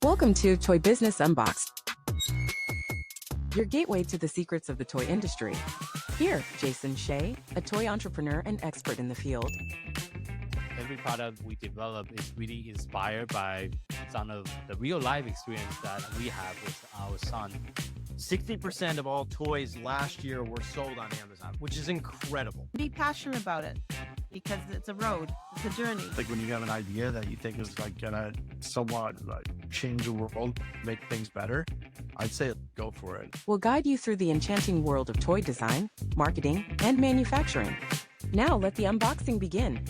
Welcome to Toy Business Unboxed, your gateway to the secrets of the toy industry. Here, Jason Shea, a toy entrepreneur and expert in the field. Every product we develop is really inspired by some of the real life experience that we have with our son. 60% of all toys last year were sold on Amazon, which is incredible. Be passionate about it because it's a road, it's a journey. Like when you have an idea that you think is like gonna somewhat like change the world, make things better, I'd say go for it. We'll guide you through the enchanting world of toy design, marketing, and manufacturing. Now let the unboxing begin.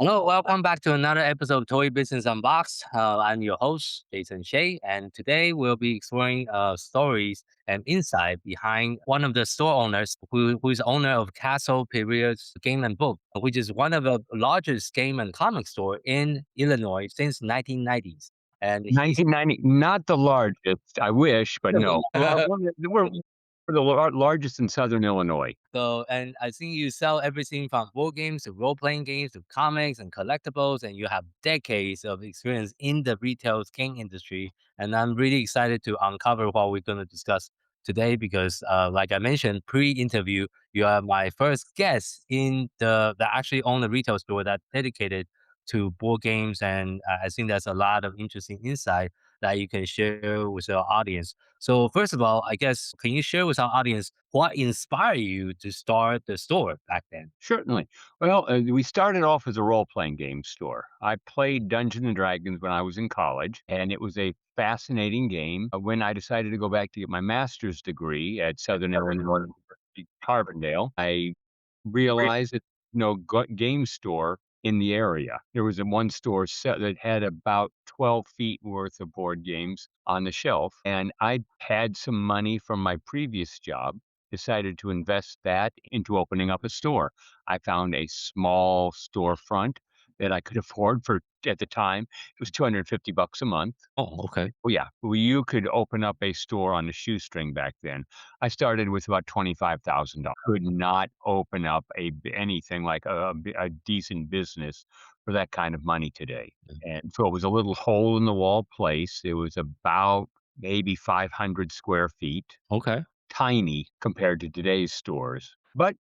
Hello, welcome back to another episode of Toy Business Unboxed. I'm your host, Jason Shea, and today we'll be exploring stories and insight behind one of the store owners who is owner of Castle Perilous Game and Book, which is one of the largest game and comic store in Illinois since 1990s. And 1990, not the largest. I wish, but no. We're the largest in Southern Illinois. So, and I think you sell everything from board games to role-playing games to comics and collectibles, and you have decades of experience in the retail game industry. And I'm really excited to uncover what we're going to discuss today because, like I mentioned pre-interview, you are my first guest in the actually own a retail store that dedicated to board games, and I think there's a lot of interesting insight that you can share with our audience. So first of all, I guess, can you share with our audience what inspired you to start the store back then? Certainly. Well, we started off as a role-playing game store. I played Dungeons and Dragons when I was in college, and it was a fascinating game. When I decided to go back to get my master's degree at Southern Illinois University, Carbondale, I realized that game store in the area. There was a one store that had about 12 feet worth of board games on the shelf, and I had some money from my previous job, decided to invest that into opening up a store. I found a small storefront that I could afford for, at the time, it was $250 a month. Oh, okay. Oh yeah, you could open up a store on a shoestring back then. I started with about $25,000. Could not open up anything like a decent business for that kind of money today. And so it was a little hole in the wall place. It was about maybe 500 square feet. Okay. Tiny compared to today's stores, but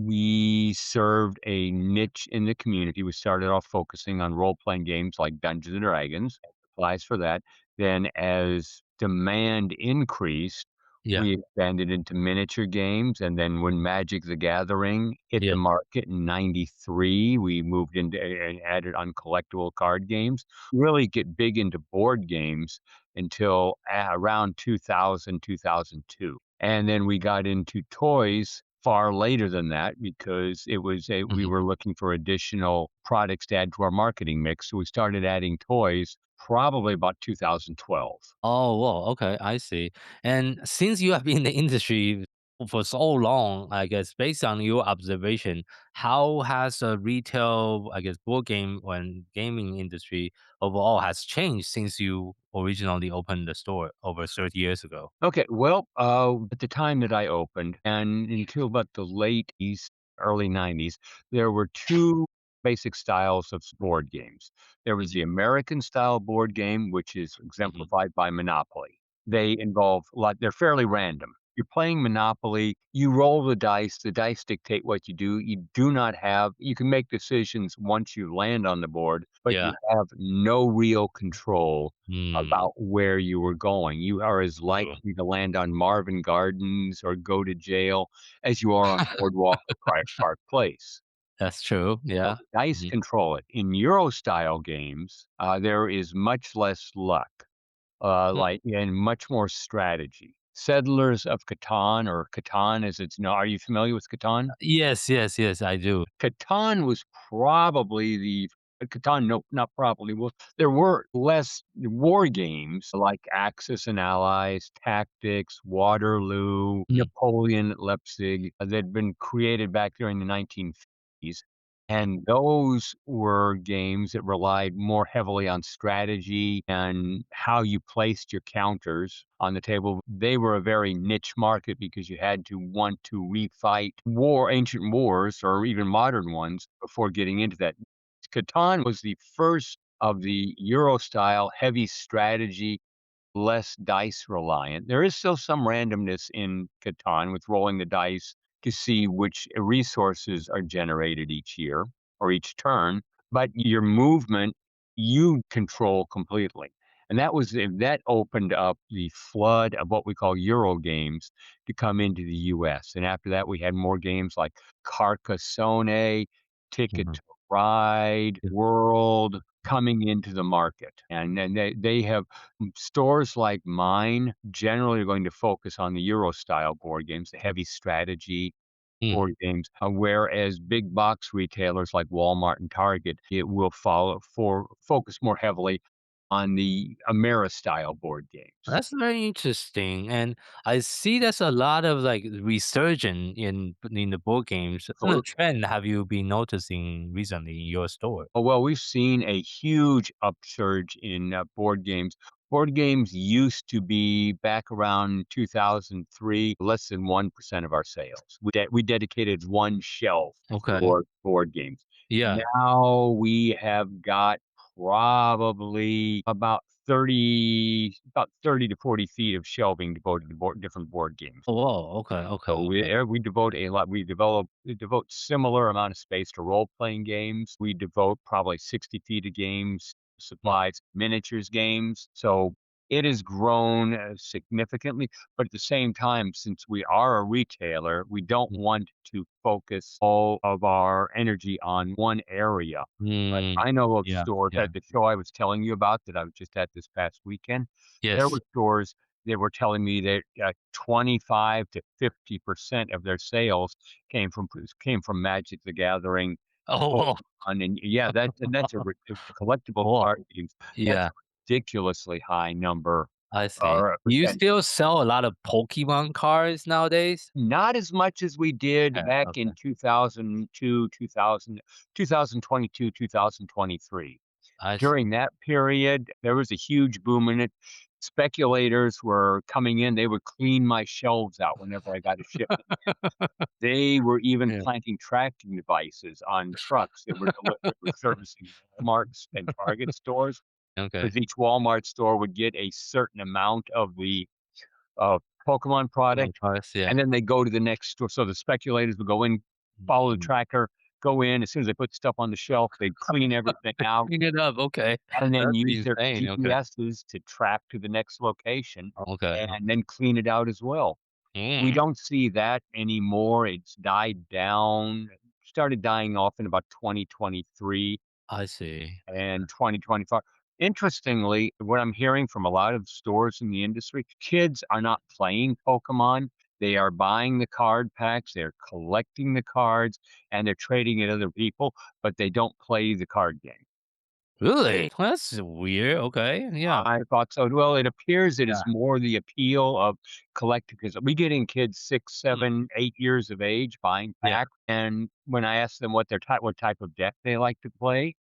we served a niche in the community. We started off focusing on role-playing games like Dungeons and Dragons, supplies for that. Then as demand increased, Yeah. we expanded into miniature games. And then when Magic the Gathering hit the market in 93, we moved into and added on collectible card games. Really get big into board games until around 2000, 2002. And then we got into toys far later than that because it was we were looking for additional products to add to our marketing mix. So we started adding toys probably about 2012. Oh, well, okay, I see. And since you have been in the industry for so long, I guess based on your observation, how has the retail, I guess, board game and gaming industry overall has changed since you originally opened the store over 30 years ago? Okay, well, at the time that I opened and until about the late early 90s, there were two basic styles of board games. There was the American style board game, which is exemplified by Monopoly. They involve they're fairly random. You're playing Monopoly, you roll the dice dictate what you do. You do not have, you can make decisions once you land on the board, but you have no real control about where you were going. You are as likely to land on Marvin Gardens or go to jail as you are on Boardwalk or Park Place. That's true. Yeah. Dice control it. In Euro style games, there is much less luck, and much more strategy. Settlers of Catan, or Catan as it's known. Are you familiar with Catan? Yes, I do. Catan was probably the Catan, no, not probably. Well, there were less war games like Axis and Allies, Tactics, Waterloo, Napoleon at Leipzig that had been created back during the 1950s. And those were games that relied more heavily on strategy and how you placed your counters on the table. They were a very niche market because you had to want to refight ancient wars or even modern ones before getting into that. Catan was the first of the Euro style heavy strategy, less dice reliant. There is still some randomness in Catan with rolling the dice to see which resources are generated each year or each turn, but your movement you control completely. And that opened up the flood of what we call Euro games to come into the US. And after that, we had more games like Carcassonne, Ticket Mhm. to Ride, Yeah. World coming into the market. And then they have stores like mine generally are going to focus on the Euro style board games, the heavy strategy Mm. board games, whereas big box retailers like Walmart and Target, it will focus more heavily on the Amera style board games. That's very interesting, and I see there's a lot of like resurgence in the board games. What kind of trend have you been noticing recently in your store? Oh, well, we've seen a huge upsurge in board games. Board games used to be back around 2003, less than 1% of our sales. We dedicated one shelf Okay. for board games. Yeah. Now we have got probably about 30 to 40 feet of shelving devoted to different board games. Oh, wow. Okay. Okay. So Okay. we devote a lot. We devote similar amount of space to role playing games. We devote probably 60 feet of games, Mm, supplies, miniatures games. So it has grown significantly. But at the same time, since we are a retailer, we don't mm, want to focus all of our energy on one area. But mm. I know of Yeah. stores Yeah. at the show I was telling you about that I was just at this past weekend. There Yes. were stores they were telling me that 25 to 50% of their sales came from Magic the Gathering, Oh, wow. Pokemon, and yeah, that's a collectible Wow. card games. That's Yeah. a ridiculously high number I see. or a Do you percent. still sell a lot of Pokemon cards nowadays? Not as much as we did Okay. back Okay. in 2002, 2022, 2023. I see. During that period, there was a huge boom in it. Speculators were coming in. They would clean my shelves out whenever I got a shipment. They were even Yeah. planting tracking devices on trucks that were servicing Walmarts and Target stores Okay. because each Walmart store would get a certain amount of the uh, Pokemon Pokemon product, cards. Yeah. and then they go to the next store. So the speculators would go in, follow the Mm. tracker, go in. As soon as they put stuff on the shelf, they'd clean everything out Clean it up. Okay. and then That's use their insane. Okay. GPSs to track to the next location Okay. and then clean it out as well. We Mm. don't see that anymore. It's died down, started dying off in about 2023 I see. and 2025. Interestingly, what I'm hearing from a lot of stores in the industry, kids are not playing Pokemon. They are buying the card packs, they're collecting the cards, and they're trading it other people, but they don't play the card game. Really? That's weird. Okay. Yeah. I thought so. Well, it appears it Yeah. is more the appeal of collecting because we get in kids 6, Mm. 7, 8 years of age buying Yeah. packs, and when I ask them what type of deck they like to play,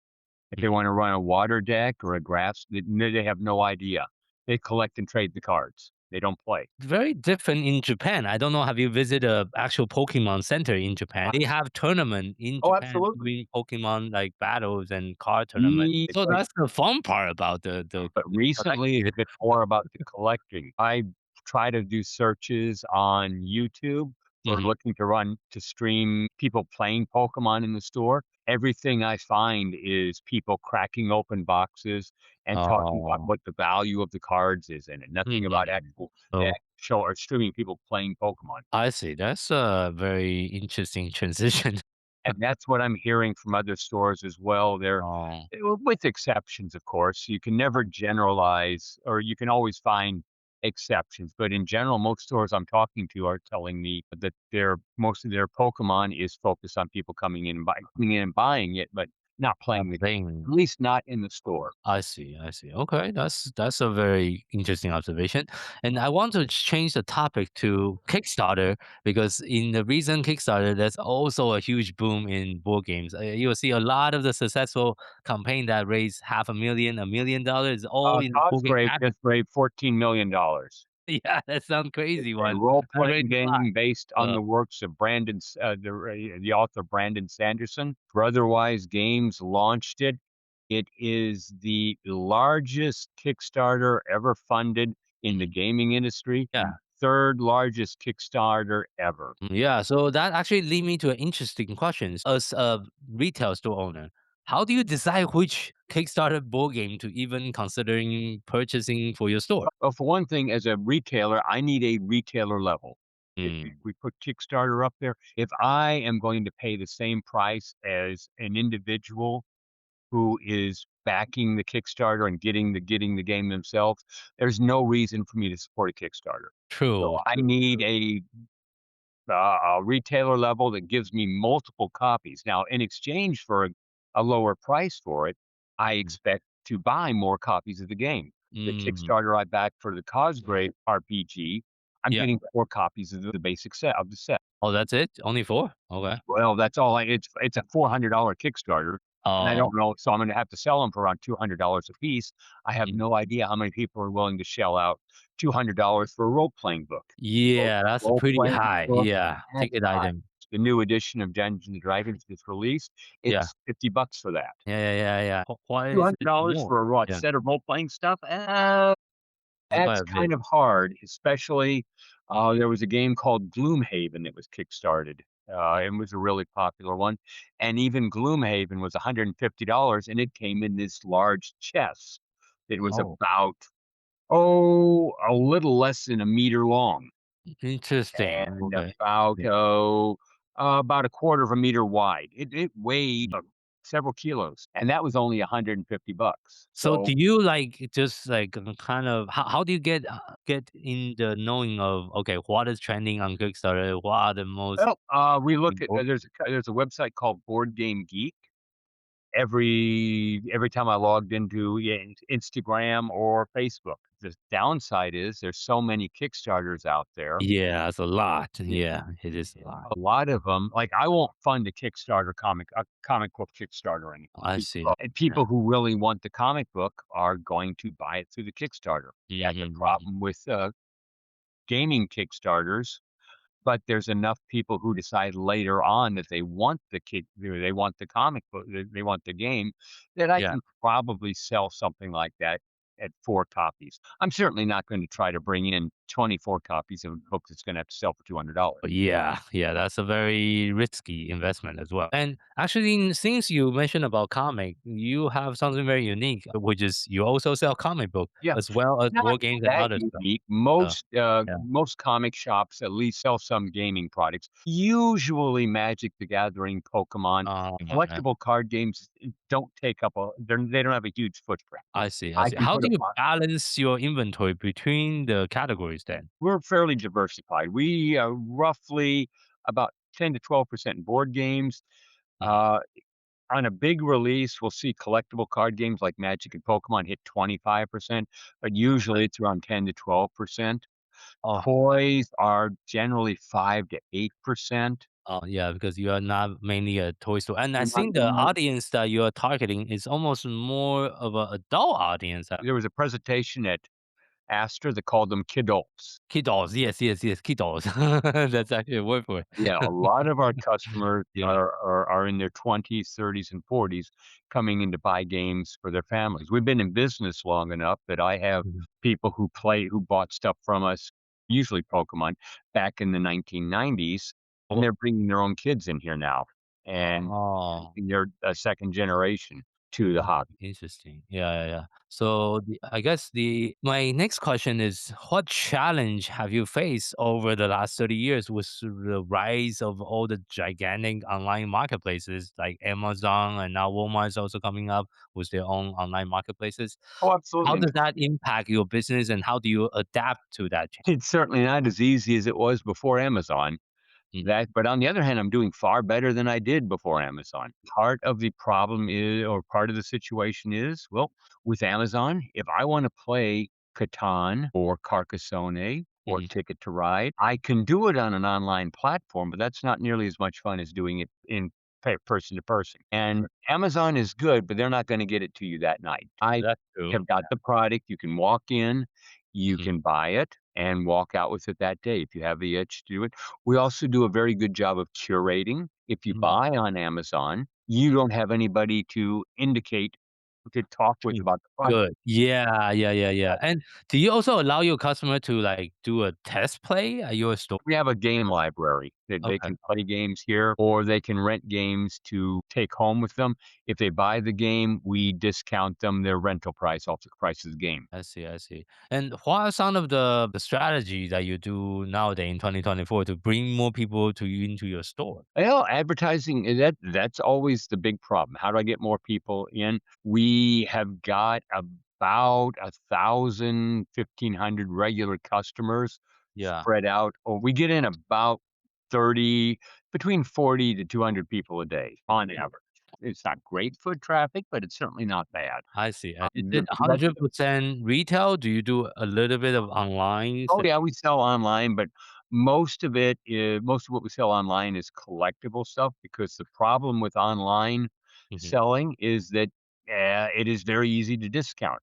if they Mm. want to run a water deck or a grass, they have no idea. They collect and trade the cards. They don't play. Very different in Japan. I don't know. Have you visited a actual Pokemon center in Japan? They have tournament in Oh, Japan absolutely. doing Pokemon like battles and card tournament. It's So like that's the fun part about but the recently, collecting. it's been more about the collecting. I try to do searches on YouTube for Mhm. looking to stream people playing Pokemon in the store. Everything I find is people cracking open boxes and talking about Oh. what the value of the cards is in it. Nothing about Mhm. actual the So act- show or streaming people playing Pokemon. I see. That's a very interesting transition. And that's what I'm hearing from other stores as well. Oh. With exceptions, of course. You can never generalize, or you can always find exceptions. But in general, most stores I'm talking to are telling me that most of their Pokemon is focused on people coming in and buying it, but not playing the game. Playing. At least not in the store. I see. I see. Okay, that's a very interesting observation. And I want to change the topic to Kickstarter because in the recent Kickstarter, there's also a huge boom in board games. You'll see a lot of the successful campaign that raised half a million, $1 million, all in the board game Cosgrave category. just raised $14 million. Yeah, that sounds It's crazy a one. I role-playing already game based on uh, the works of the author Brandon Sanderson. For Otherwise Games launched it. It is the largest Kickstarter ever funded in the gaming industry, Yeah. and third largest Kickstarter ever. Yeah, so that actually lead me to an interesting question. As a retail store owner, how do you decide which Kickstarter board game to even considering purchasing for your store? Well, for one thing, as a retailer, I need a retailer level. If Mm, we put Kickstarter up there, if I am going to pay the same price as an individual who is backing the Kickstarter and getting the game themselves, there's no reason for me to support a Kickstarter. So true. I need a retailer level that gives me multiple copies. Now, in exchange for a lower price for it, I expect to buy more copies of the game. The Mm, Kickstarter I backed for the Cosgrave RPG, I'm yeah. getting 4 copies of the basic set of the set. Oh, that's it? Only 4? Okay. Well, that's all it's a $400 Kickstarter, and I Oh, don't know, so I'm gonna have to sell them for around $200 a piece. I have mm. no idea how many people are willing to shell out $200 for a role-playing book. Role Yeah, that's a pretty role-playing high. book, Yeah, that's ticket high. item. The new edition of Dungeons& and Dragons that's released, Yeah. it's $50 for that. Yeah. Why is it $200 more? for a raw Yeah, set of role-playing stuff? that's quite That's a bit. kind of hard, especially, there was a game called Gloomhaven that was kickstarted, and was a really popular one, and even Gloomhaven was $150, and it came in this large chest. It was Oh, about, a little less than a meter long interesting. and Okay. Yeah. about a quarter of a meter wide. It weighed, Mm. several kilos, and that was only $150. So So do you like just like kind of how do you get in the knowing of okay what is trending on Kickstarter? What are the most well, we look at people? there's a website called Board Game Geek. Every time I logged into, yeah, Instagram or Facebook. The downside is there's so many Kickstarters out there. Yeah, it's a lot. Yeah, Yeah, it is a lot. a lot of them. Like, I won't fund a comic book Kickstarter anymore. I see. And Yeah. people who really want the comic book are going to buy it through the Kickstarter. That's the Mhm. problem with, gaming Kickstarters, but there's enough people who decide later on that they want the comic book, they want the game, that I Yeah. can probably sell something like that at 4 copies. I'm certainly not going to try to bring in 24 copies of a book that's gonna have to sell for $200. Yeah, that's a very risky investment as well. And actually, since you mentioned about comic, you have something very unique, which is you also sell comic book Yeah. as well as Not board games and that other stuff. unique. Uh, yeah. Most comic shops at least sell some gaming products, usually Magic the Gathering, Pokemon. Okay. Collectible card games don't take up they don't have a huge footprint. I see. I I see. can How put do a you bo balance your inventory between the categories then? We're fairly diversified. We are roughly about 10 to 12% board games. Mhm. Uh, on a big release, we'll see collectible card games like Magic and Pokemon hit 25%, but usually it's around 10 to 12%. Oh, Toys are generally 5 to 8%. oh, yeah, because you are not mainly a toy store, and I We're not think the not audience that you are targeting is almost more of an adult audience. There was a presentation at Astor that called them kidults. Kiddos, yes, kiddos. That's actually a word for it. Yeah, a lot of our customers Yeah. are in their 20s, 30s, and 40s coming in to buy games for their families. We've been in business long enough that I have Mhm. people who bought stuff from us, usually Pokemon, back in the 1990s, and Oh, they're bringing their own kids in here now, and oh. they're a second generation to the Oh, hobby. interesting. Yeah. So I guess my next question is, what challenge have you faced over the last 30 years with the rise of all the gigantic online marketplaces like Amazon and now Walmart is also coming up with their own online marketplaces? Oh, How absolutely. does that impact your business and how do you adapt to that change? It's certainly not as easy as it was before Amazon. Mm, But on the other hand, I'm doing far better than I did before Amazon. Part of the problem is, or part of the situation is, well, with Amazon, if I want to play Catan or Carcassonne or mhm. Ticket to Ride, I can do it on an online platform, but that's not nearly as much fun as doing it in person to person. And Amazon is good, but they're not going to get it to you that night. I That's true. have got the product. You can walk in, you Mhm, can buy it and walk out with it that day if you have the itch to do it. We also do a very good job of curating. If you mhm. buy on Amazon, you don't have anybody to indicate to talk with Mm. about the product. Good. Yeah, yeah, yeah, yeah. And do you also allow your customer to, like, do a test play at your store? We have a game library that they Okay, can play games here, or they can rent games to take home with them. If they buy the game, we discount them their rental price off the price of the game. I see, I see. And what are some of the strategy that you do nowadays in 2024 to bring more people to you into your store? Well, advertising, that's always the big problem. How do I get more people in? We have got about 1,000, 1,500 regular customers Yeah, spread out. Or we get in about 30, between 40 to 200 people a day on average. It's not great foot traffic, but it's certainly not bad. I see. Is it That's 100% retail? Do you do a little bit of online? Oh, yeah, we sell online, but most of what we sell online is collectible stuff because the problem with online Mhm. selling is that, it is very easy to discount.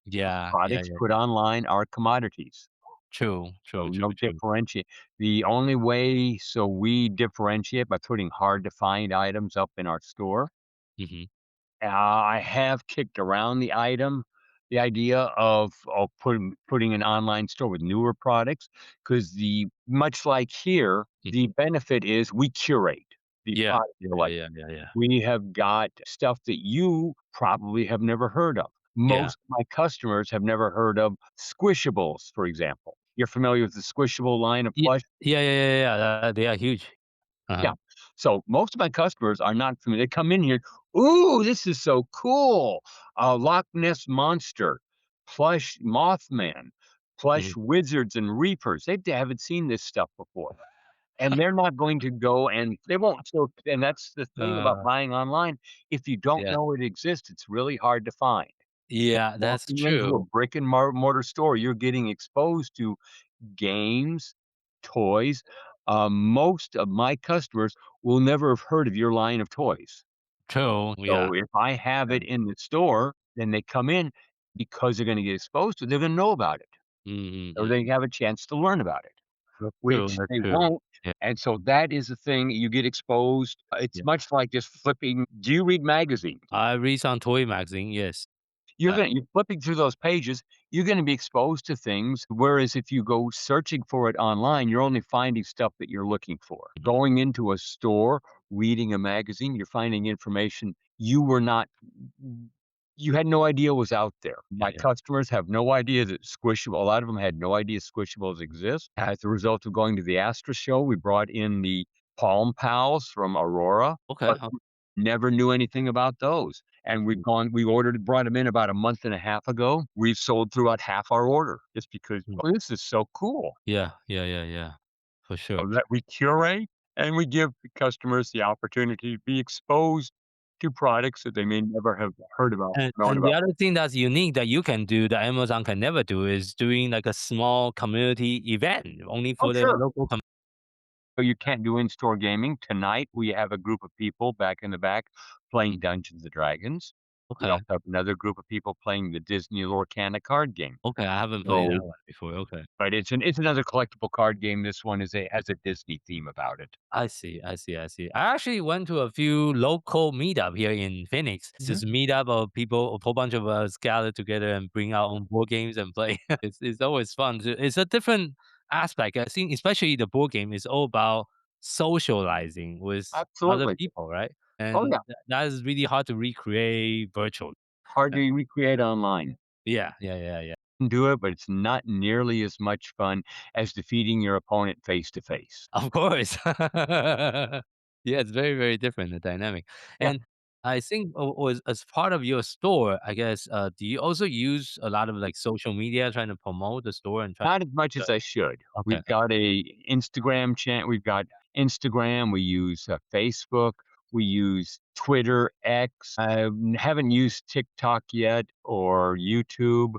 Yeah, yeah, Products yeah. put online are commodities, True, true, so true, no true. differentiate. The only way so we differentiate by putting hard to find items up in our store. Mhm. I have kicked around the idea of putting an online store with newer products, because the much like here, the Mhm. benefit is we curate the Yeah, product yeah, yeah, selection. yeah, yeah, yeah. We have got stuff that you probably have never heard of. Yeah. Most of my customers have never heard of Squishables, for example. You're familiar with the Squishable line of Ye plush? yeah, yeah, yeah, yeah, they are huge. Yeah. Uh-huh. So most of my customers are not familiar. They come in here, "Ooh, this is so cool. Loch Ness Monster, plush Mothman, Mhm. plush Wizards and Reapers." They haven't seen this stuff before. And they're not going to go and they won't. So, and that's the thing about Uh, buying online. If you don't yeah. know it exists, it's really hard to find. Yeah, that's Walking into a true. brick and mortar store, you're getting exposed to games, toys. Most of my customers will never have heard of your line of toys. True, yeah. So if I have Yeah. it in the store, then they come in because they're going to get exposed to it. They're going to know about it, Mhm, or mhm. they have a chance to learn about it, That's true, which that's they true. won't. Yeah, And so that is the thing. You get exposed. It's yeah. much like just flipping. Do you read magazines? I read some toy magazine, yes. Uh, You're flipping through those pages, you're gonna be exposed to things, whereas if you go searching for it online, you're only finding stuff that you're looking for. mhm. Going into a store, reading a magazine, you're finding information you were not you had no idea was out there. Yeah, My yeah. customers have no idea that Squishable a lot of them had no idea Squishables exist. As a result of going to the Astra show, we brought in the Palm Pals from Aurora. Okay, Never knew anything about those, and mhm, we ordered brought them in about a month and a half ago. We've sold throughout half our order just because, mm. "Oh, this is so cool." Yeah, yeah, yeah, yeah. For sure. So that we curate and we give the customers the opportunity to be exposed to products that they may never have heard about, known And the about. other thing that's unique that you can do that Amazon can never do is doing like a small community event only Oh, for the sure. local So you can't do in-store gaming. Tonight, we have a group of people back in the back playing Dungeons& and Dragons. We Okay, also have another group of people playing the Disney Lorcana card game. okay, I haven't played that So one before, okay. but it's another collectible card game. This one has a Disney theme about it. I see, I see, I see. I actually went to a few local meetup here in Phoenix. It's Mhm. just meetup of people, a whole bunch of us gathered together and bring our own board games and play. It's always fun. It's a different aspect. I think especially the board game is all about socializing with other Absolutely. people, right? And Oh, yeah. that is really hard to recreate virtually. Hard to recreate online. Yeah, yeah, yeah, yeah. You can do it, but it's not nearly as much fun as defeating your opponent face to face. Of course. Yeah, it's very, very different, the dynamic. Yeah. And I think was as part of your store, I guess, do you also use a lot of like social media trying to promote the store and try Not as much to as I should. okay. We've got Instagram, we use, Facebook, we use Twitter, X. I haven't used TikTok yet or YouTube.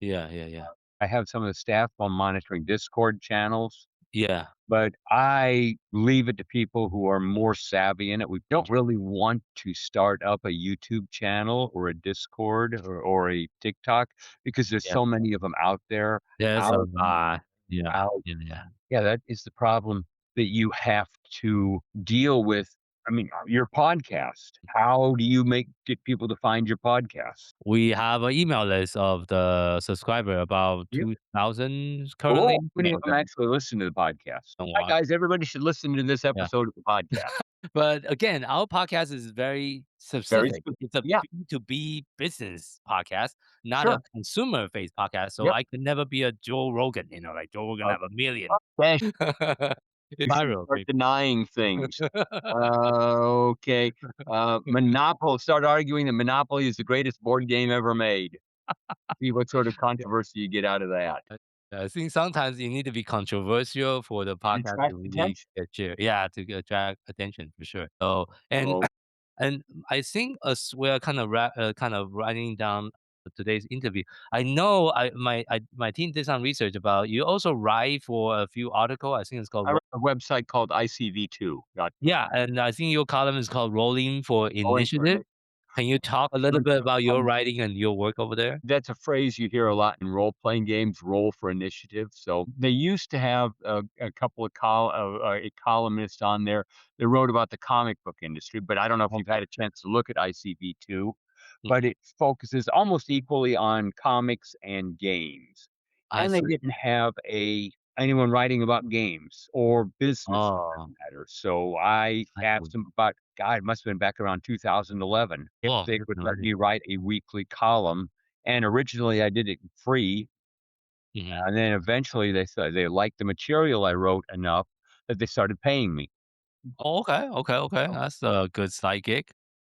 Yeah, yeah, yeah. I have some of the staff on monitoring Discord channels. Yeah. But I leave it to people who are more savvy in it. We don't really want to start up a YouTube channel or a Discord or a TikTok because there's Yeah. so many of them out there, There's a out lot. Yeah. out. Yeah, yeah. Yeah, that is the problem that you have to deal with. I mean, your podcast. How do you get people to find your podcast? We have an email list of the subscriber, about Yep. 2,000 Oh, currently. how many of them actually listen to the podcast? A Hi, lot. guys. Everybody should listen to this episode of the podcast. But again, our podcast is very Very specific. specific. It's a Yeah, B2B business podcast, not sure. a consumer based podcast. So Yep. I could never be a Joe Rogan, like Joe Rogan have a million. Okay. It's You should viral. start denying things. Okay. Monopoly. Start arguing that Monopoly is the greatest board game ever made. See what sort of controversy you get out of that. I think sometimes you need to be controversial for the podcast Attract to really attention. get share. Yeah, to attract attention for sure. So and So and I think as we're kind of writing down today's interview, I know my team did some research about you. Also write for a few article. I think it's called I run a website called ICV2. yeah, and I think your column is called Rolling for Rolling for Initiative. Can you talk a little bit about your writing and your work over there? That's a phrase you hear a lot in role-playing games, roll for initiative. So they used to have a couple of a columnist on there that wrote about the comic book industry, but I don't know if you've had a chance to look at ICV2, but it focuses almost equally on comics and games. I And they see. didn't have anyone writing about games or business for that Oh, matter. So I I asked see. them about, God, it must have been back around 2011, if Oh, they would let definitely. me write a weekly column. And originally I did it free. Mhm. And then eventually they said they liked the material I wrote enough that they started paying me. Oh, okay, okay, okay. That's a good side gig.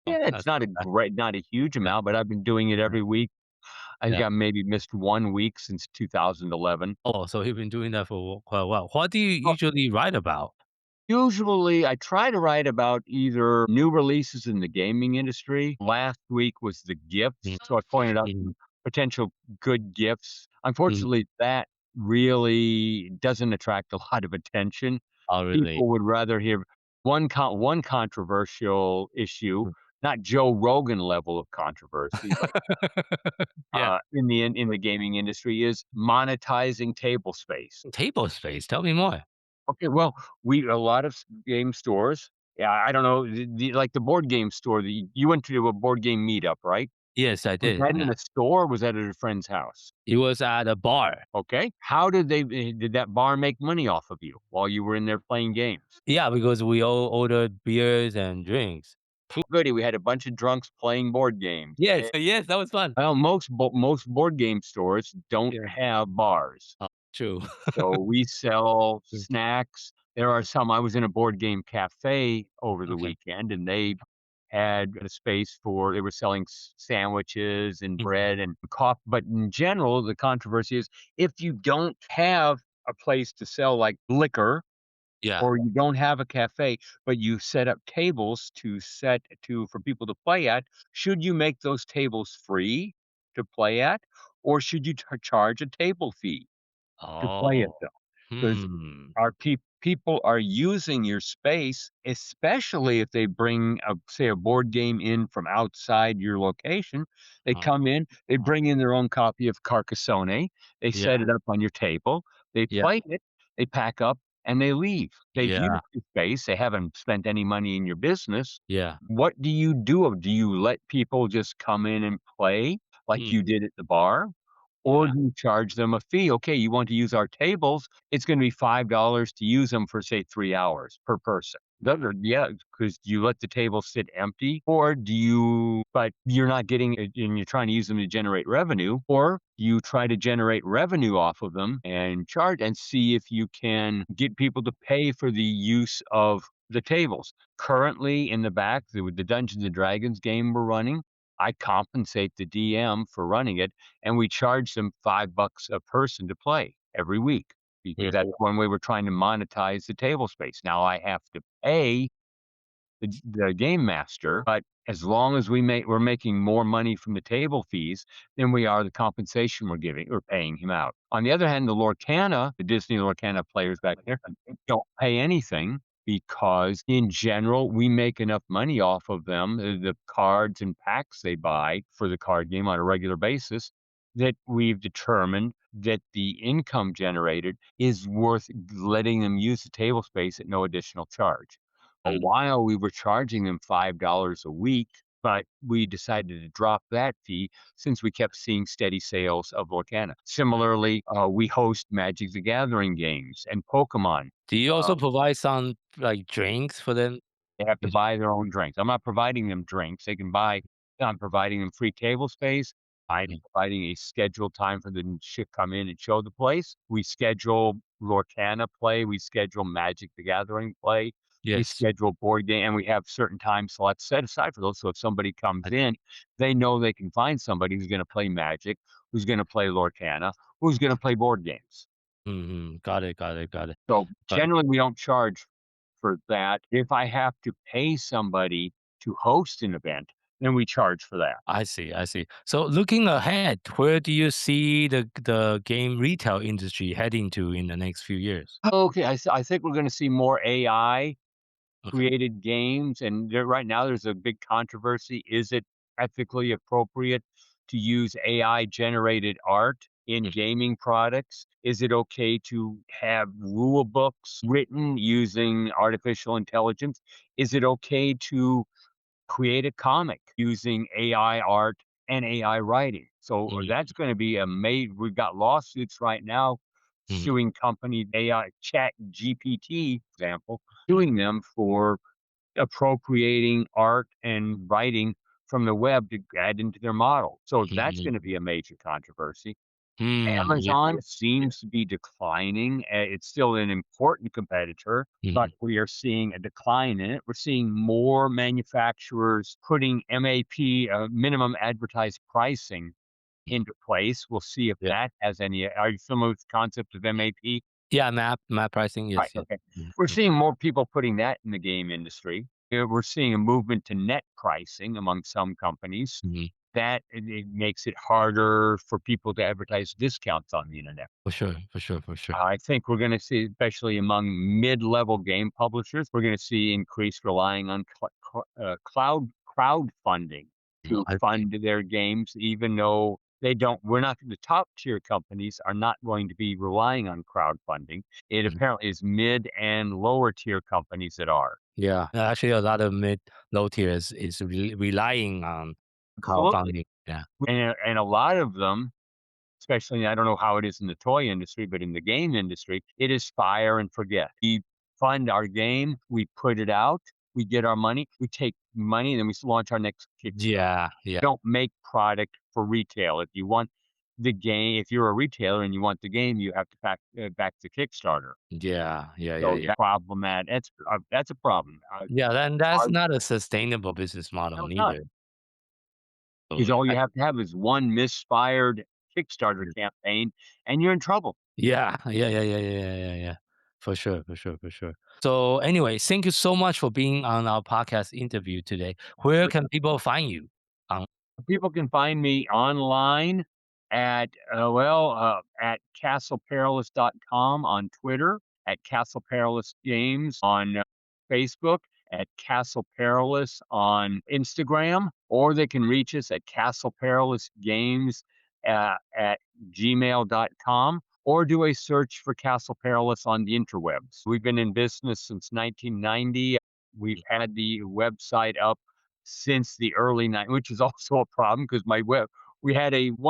Oh, Yeah, it's that's not a huge yeah, amount, but I've been doing it yeah, every week. I think yeah. I maybe missed 1 week since 2011. Oh, so you've been doing that for quite a while. What do you usually write about? Usually, I try to write about either new releases in the gaming industry. Last week was the gifts, Mhm, so I pointed out mhm, some potential good gifts. mhm. Unfortunately, that really doesn't attract a lot of attention. Oh, really? People would rather hear one controversial issue, Mm. not Joe Rogan level of controversy, but Yeah. in the gaming industry is monetizing table space. Table space, tell me more. Okay, well, we a lot of game stores. Yeah, I don't know, like the board game store that you went to a board game meetup, right? Yes, I Was did, that yeah. in a store or was that at a friend's house? It was at a bar. Okay. How did that bar make money off of you while you were in there playing games? Yeah, because we all ordered beers and drinks. Goody, we had a bunch of drunks playing board games. Yes, yes, that was fun. Well, most board game stores don't Yeah. have bars. Oh, true. So we sell True. snacks. There are some I was in a board game cafe over the Okay. weekend, and they had a space they were selling sandwiches and Mhm. bread and coffee. But in general, the controversy is if you don't have a place to sell like liquor Yeah. or you don't have a cafe, but you set up tables for people to play at, should you make those tables free to play at, or should you charge a table fee to play at Oh. them? 'Cause Hmm. people are using your space, especially if they bring say, a board game in from outside your location. They Uh, come in, they bring in their own copy of Carcassonne, they yeah, set it up on your table, they yeah, play it, they pack up, and they leave. They've yeah, used your space, they haven't spent any money in your business. yeah. What do you do? Do you let people just come in and play like Mm, you did at the bar? Or yeah. do you charge them a fee? Okay, you want to use our tables, it's gonna be $5 to use them for, say, 3 hours per person. Yeah, because do you let the table sit empty? Or but you're not getting it and you're trying to use them to generate revenue, or you try to generate revenue off of them and charge and see if you can get people to pay for the use of the tables. Currently, in the back, with the Dungeons& and Dragons game we're running, I compensate the DM for running it, and we charge them $5 a person to play every week because Yeah. that's one way we're trying to monetize the table space. Now I have to pay the game master, but as long as we're making more money from the table fees than we are the compensation we're paying him out. On the other hand, the Disney Lorcana players back there don't pay anything because in general we make enough money off of them, the cards and packs they buy for the card game on a regular basis, that we've determined that the income generated is worth letting them use the table space at no additional charge. A while we were charging them $5 a week, but we decided to drop that fee since we kept seeing steady sales of Lorcana. Similarly, we host Magic the Gathering games and Pokemon. Do you also provide some like drinks for them? They have to buy their own drinks. I'm not providing them drinks. They can buy. I'm providing them free table space. I'm providing a scheduled time for them to come in and show the place. We schedule Lorcana play. We schedule Magic the Gathering play. We Yes. schedule board game, and we have certain time slots set aside for those. So if somebody comes in, they know they can find somebody who's going to play Magic, who's going to play Lorcana, who's going to play board games. Got it. So generally, we don't charge for that. If I have to pay somebody to host an event, then we charge for that. I see. So looking ahead, where do you see the game retail industry heading to in the next few years? Okay, I think we're going to see more AI Okay. created games, and right now there's a big controversy. Is it ethically appropriate to use AI generated art in gaming products? Is it okay to have rule books written using artificial intelligence? Is it okay to create a comic using AI art and AI writing? So that's going to be we've got lawsuits right now suing companies, AI Chat GPT, example, suing them for appropriating art and writing from the web to add into their model. So that's going to be a major controversy. Amazon seems to be declining. It's still an important competitor, but we are seeing a decline in it. We're seeing more manufacturers putting MAP, minimum advertised pricing, into place. We'll see if that has any. Are you familiar with the concept of MAP? Yeah, map pricing. Yes. Right. Okay. We're seeing more people putting that in the game industry. We're seeing a movement to net pricing among some companies. That it makes it harder for people to advertise discounts on the internet. For sure. I think we're going to see, especially among mid-level game publishers, we're going to see increased relying on crowdfunding to fund their games, even though we're not, the top tier companies are not going to be relying on crowdfunding. It apparently is mid and lower tier companies that are. Yeah, actually, a lot of low tiers is relying on crowdfunding. Yeah, and a lot of them, especially, I don't know how it is in the toy industry, but in the game industry, it is fire and forget. We fund our game, we put it out, we get our money, we take money, and then we launch our next Kickstarter. Yeah. Don't make product for retail. If you want the game, if you're a retailer and you want the game, you have to back the Kickstarter. Yeah. That's problematic. That's a problem. Then that's not a sustainable business model neither. Because all you have to have is one misfired Kickstarter campaign, and you're in trouble. Yeah. For sure. So anyway, thank you so much for being on our podcast interview today. Where can people find you? People can find me online at castleperilous.com on Twitter, at Castle Perilous Games on Facebook, at Castle Perilous on Instagram, or they can reach us at castleperilousgames at gmail.com, or do a search for Castle Perilous on the interwebs. We've been in business since 1990. We've had the website up since the early 90s, which is also a problem because one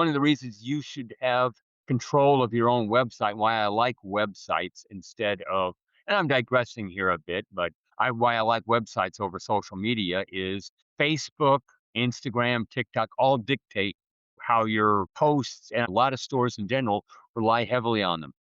of the reasons you should have control of your own website, why I like websites instead of, and I'm digressing here a bit, but why I like websites over social media is Facebook, Instagram, TikTok all dictate how your posts, and a lot of stores in general rely heavily on them.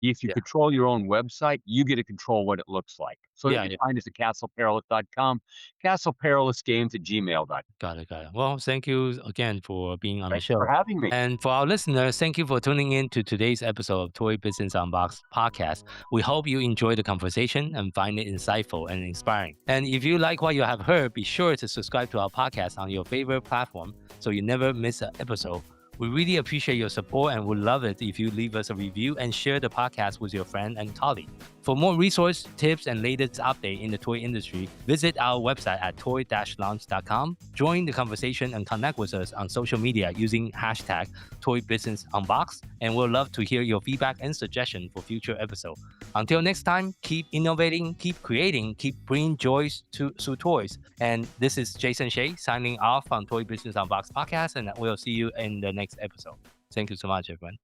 If you control your own website, you get to control what it looks like. So you can find us at castleperilous.com, castleperilous@gmail.com. Got it. Well, thank you again for being on the show. For having me. And for our listeners, thank you for tuning in to today's episode of Toy Business Unboxed podcast. We hope you enjoyed the conversation and find it insightful and inspiring. And if you like what you have heard, be sure to subscribe to our podcast on your favorite platform so you never miss an episode. We really appreciate your support and would love it if you leave us a review and share the podcast with your friend and colleague. For more resource, tips, and latest update in the toy industry, visit our website at toy-launch.com. Join the conversation and connect with us on social media using hashtag ToyBusinessUnboxed, and we'll love to hear your feedback and suggestion for future episodes. Until next time, keep innovating, keep creating, keep bringing joys to toys. And this is Jason Shea signing off on Toy Business Unboxed podcast, and we'll see you in the next episode. Thank you so much, everyone.